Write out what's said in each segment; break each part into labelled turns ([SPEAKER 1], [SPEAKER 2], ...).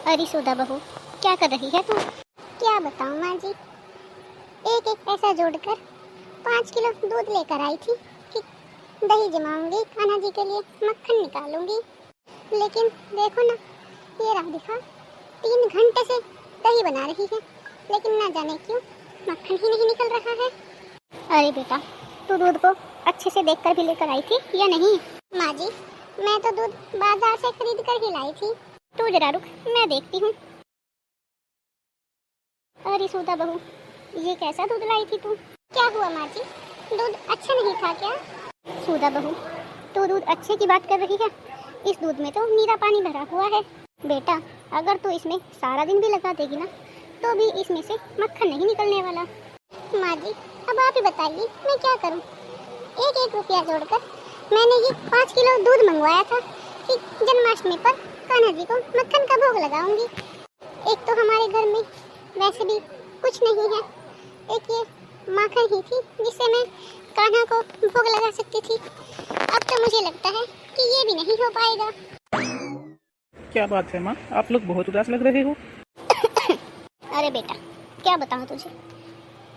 [SPEAKER 1] अरे सुधा बहू, क्या कर रही है तू? क्या बताऊं माँ जी, एक एक पैसा जोड़कर 5 किलो दूध लेकर आई थी कि दही जमाऊंगी कान्हा जी के लिए, मक्खन निकालूंगी। लेकिन देखो ना, ये राधिका 3 घंटे से दही बना रही है, लेकिन ना जाने क्यों मक्खन ही नहीं निकल रहा है। अरे बेटा, तू दूध को अच्छे से देखकर भी लेकर आई थी या नहीं? माँ जी, मैं तो दूध बाजार से खरीद कर ही लाई थी। तू जरा रुक, मैं देखती हूँ। अरे सुधा बहू, ये कैसा दूध लाई थी तू? क्या हुआ माँ जी, दूध अच्छा नहीं था क्या? सुधा बहू, तू दूध अच्छे की बात कर रही है? इस दूध में तो नीरा पानी भरा हुआ है। बेटा, अगर तू इसमें सारा दिन भी लगा देगी ना, तो भी इसमें से मक्खन नहीं निकलने वाला। माँ जी, अब आप ही बताइए मैं क्या करूँ? एक एक रुपया जोड़कर मैंने ये 5 किलो दूध मंगवाया था कि जन्माष्टमी पर कान्हा जी को मक्खन का भोग लगाऊंगी। एक तो हमारे घर में वैसे भी कुछ नहीं है, एक ये माखन ही थी जिससे मैं कान्हा को भोग लगा सकती थी। अब तो मुझे लगता है कि ये भी नहीं हो पाएगा।
[SPEAKER 2] क्या बात है माँ, आप लोग बहुत उदास लग रहे हो।
[SPEAKER 1] अरे बेटा, क्या बताऊँ तुझे,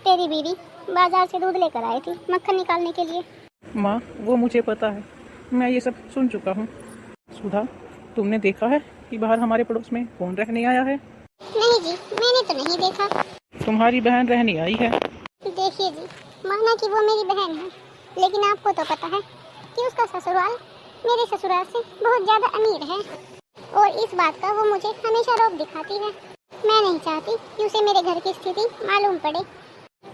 [SPEAKER 1] तेरी बीवी बाजार से दूध लेकर आई थी मक्खन निकालने के लिए।
[SPEAKER 2] माँ, वो मुझे पता है, मैं ये सब सुन चुका हूँ। सुधा, तुमने देखा है कि बाहर हमारे पड़ोस में कौन रहने आया है?
[SPEAKER 1] नहीं जी, मैंने तो नहीं देखा।
[SPEAKER 2] तुम्हारी बहन रहने आई है।
[SPEAKER 1] देखिए जी, माना कि वो मेरी बहन है, लेकिन आपको तो पता है कि उसका ससुराल मेरे ससुराल से बहुत ज़्यादा अमीर है, और इस बात का वो मुझे हमेशा रोक दिखाती है। मैं नहीं चाहती कि उसे मेरे घर की स्थिति मालूम पड़े।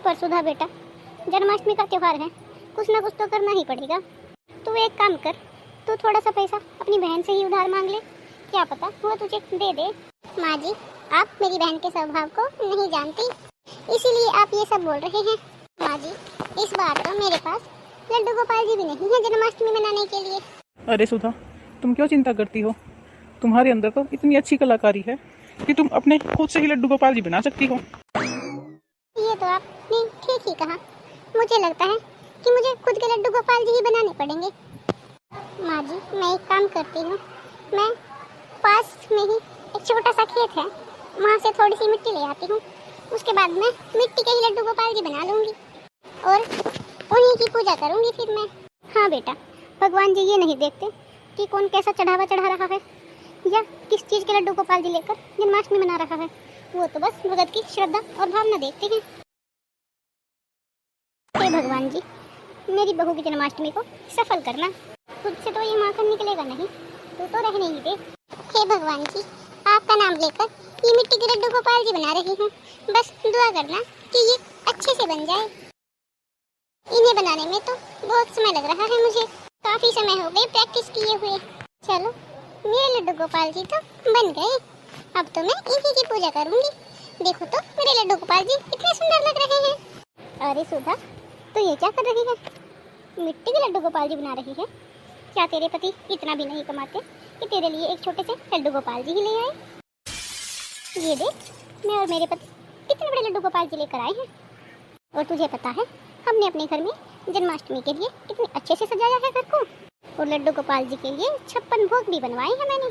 [SPEAKER 1] पर सुधा बेटा, जन्माष्टमी का त्योहार है, कुछ ना कुछ तो करना ही पड़ेगा। तू एक काम कर, तू थोड़ा सा पैसा अपनी बहन से ही उधार मांग ले, क्या पता वो तुझे दे दे। माँ जी, आप मेरी बहन के स्वभाव को नहीं जानती, इसीलिए आप ये सब बोल रहे हैं। माँ जी, इस बार तो मेरे पास लड्डू गोपाल जी भी नहीं है जन्माष्टमी मनाने के लिए।
[SPEAKER 2] अरे सुधा, तुम क्यों चिंता करती हो? तुम्हारे अंदर तो इतनी अच्छी कलाकारी है कि तुम अपने खुद से ही लड्डू गोपाल जी बना सकती हो।
[SPEAKER 1] ये तो आपने ठीक ही कहा। मुझे लगता है कि मुझे खुद के लड्डू गोपाल जी ही बनाने पड़ेंगे। माँ जी, मैं एक काम करती हूँ, मैं पास में ही एक छोटा सा खेत है, वहाँ से थोड़ी सी मिट्टी ले आती हूँ। उसके बाद मैं मिट्टी के ही लड्डू गोपाल जी बना लूँगी और उन्हीं की पूजा करूँगी फिर मैं। हाँ बेटा, भगवान जी ये नहीं देखते कि कौन कैसा चढ़ावा चढ़ा रहा है या किस चीज़ के लड्डू गोपाल जी लेकर जन्माष्टमी मना रहा है। वो तो बस भगत की श्रद्धा और भावना देखते हैं। हे भगवान जी, मेरी बहू की जन्माष्टमी को सफल करना। खुद से तो ये माखन निकलेगा नहीं, तू तो रहने ही दे। हे भगवान जी, आपका नाम लेकर ये मिट्टी के लड्डू गोपाल जी बना रही हूँ, बस दुआ करना कि ये अच्छे से बन जाए। इन्हें बनाने में तो बहुत समय लग रहा है मुझे, काफी समय हो गए प्रैक्टिस किए हुए। चलो, मेरे लड्डू गोपाल जी तो बन गए, अब तो मैं इन्हीं की पूजा करूँगी। देखो तो मेरे लड्डू गोपाल जी कितने सुंदर लग रहे हैं। अरे सुधा, तो ये क्या कर रही है? मिट्टी के लड्डू गोपाल जी बना रही है? क्या तेरे पति इतना भी नहीं कमाते कि तेरे लिए एक छोटे से लड्डू गोपाल जी ही ले आए? ये देख, मैं और मेरे पति कितने बड़े लड्डू गोपाल जी लेकर आए हैं। और तुझे पता है, हमने अपने घर में जन्माष्टमी के लिए कितने अच्छे से सजाया है घर को, और लड्डू गोपाल जी के लिए 56 भोग भी बनवाए हैं मैंने।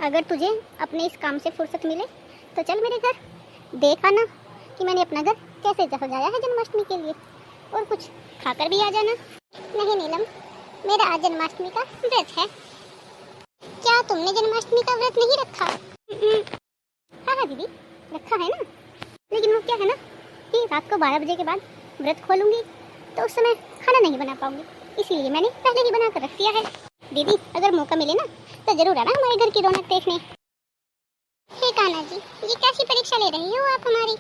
[SPEAKER 1] अगर तुझे अपने इस काम से फुर्सत मिले तो चल मेरे घर, देख आना कि मैंने अपना घर कैसे सजाया है जन्माष्टमी के लिए, और कुछ खाकर भी आ जाना। नहीं नीलम, मेरा आज जन्माष्टमी का व्रत है। क्या तुमने जन्माष्टमी का व्रत नहीं रखा? हाँ दीदी, रखा है ना, लेकिन वो क्या है ना कि रात को 12 बजे के बाद व्रत खोलूंगी तो उस समय खाना नहीं बना पाऊंगी, इसीलिए मैंने पहले ही बना कर रख दिया है। दीदी, अगर मौका मिले ना तो जरूर आना हमारे घर की रौनक देखने। हे कान्हा जी, ये कैसी परीक्षा ले रही हो आप हमारी?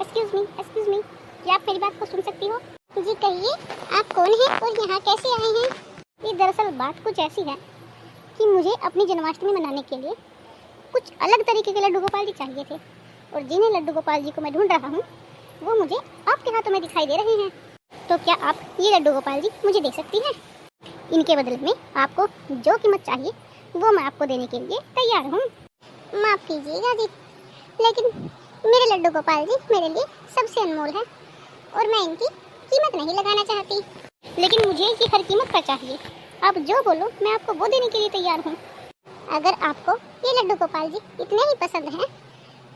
[SPEAKER 1] एक्सक्यूज मी, क्या आप मेरी बात को सुन सकती हो? जी कहिए, आप कौन हैं और यहाँ कैसे आए हैं? ये दरअसल बात कुछ ऐसी है कि मुझे अपनी जन्माष्टमी मनाने के लिए कुछ अलग तरीके के लड्डू गोपाल जी चाहिए थे, और जिन्हें लड्डू गोपाल जी को मैं ढूंढ रहा हूँ वो मुझे आपके हाथों में दिखाई दे रहे हैं। तो क्या आप ये लड्डू गोपाल जी मुझे दे सकती हैं? इनके बदले में आपको जो कीमत चाहिए वो मैं आपको देने के लिए तैयार हूँ। माफ़ कीजिएगा जी, लेकिन मेरे लड्डू गोपाल जी मेरे लिए सबसे अनमोल है, और मैं इनकी कीमत नहीं लगाना चाहती। लेकिन मुझे ये हर कीमत पर चाहिए, आप जो बोलो मैं आपको वो देने के लिए तैयार हूँ। अगर आपको ये लड्डू गोपाल जी इतने ही पसंद हैं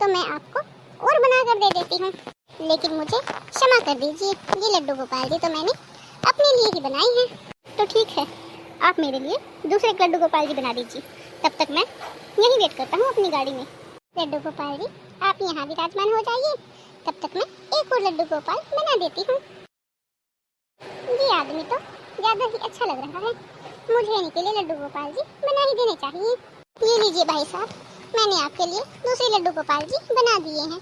[SPEAKER 1] तो मैं आपको और बना कर दे देती हूँ, लेकिन मुझे क्षमा कर दीजिए, ये लड्डू गोपाल जी तो मैंने अपने लिए ही बनाई हैं। तो ठीक है, आप मेरे लिए दूसरे एक लड्डू गोपाल जी बना दीजिए, तब तक मैं यहीं वेट करता हूँ अपनी गाड़ी में। लड्डू गोपाल जी आप यहाँ विराजमान हो जाइए, तब तक मैं एक और लड्डू गोपाल बना देती हूँ। ये आदमी तो ज़्यादा ही अच्छा लग रहा है, मुझे इनके लिए लड्डू गोपाल जी बना ही देने चाहिए। ये लीजिए भाई साहब, मैंने आपके लिए दूसरे लड्डू गोपाल जी बना दिए हैं,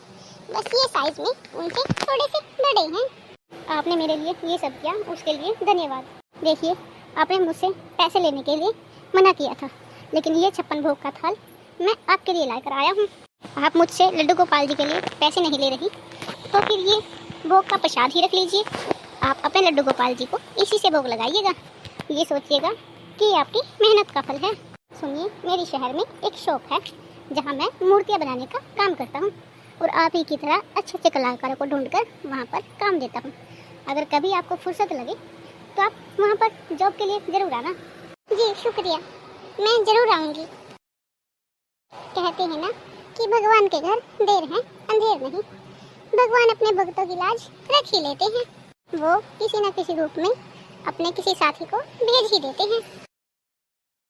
[SPEAKER 1] बस ये साइज में उनसे थोड़े से बड़े हैं। आपने मेरे लिए ये सब किया, उसके लिए धन्यवाद। देखिए, आपने मुझसे पैसे लेने के लिए मना किया था, लेकिन ये 56 भोग का थाल मैं आपके लिए लाकर आया हूँ। आप मुझसे लड्डू गोपाल जी के लिए पैसे नहीं ले रही, तो फिर ये भोग का प्रसाद ही रख लीजिए। आप अपने लड्डू गोपाल जी को इसी से भोग लगाइएगा, ये सोचिएगा कि ये आपकी मेहनत का फल है। सुनिए, मेरे शहर में एक शॉप है जहाँ मैं मूर्तियाँ बनाने का काम करता हूँ, और आप ही की तरह अच्छे अच्छे कलाकारों को ढूंढकर वहाँ पर काम देता हूँ। अगर कभी आपको फुर्सत लगे तो आप वहाँ पर जॉब के लिए ज़रूर आना। जी शुक्रिया, मैं ज़रूर आऊँगी। कहते हैं ना कि भगवान के घर देर है अंधेर नहीं, भगवान अपने भक्तों की लाज रख ही लेते हैं। वो किसी न किसी रूप में अपने किसी साथी को भेज ही देते हैं।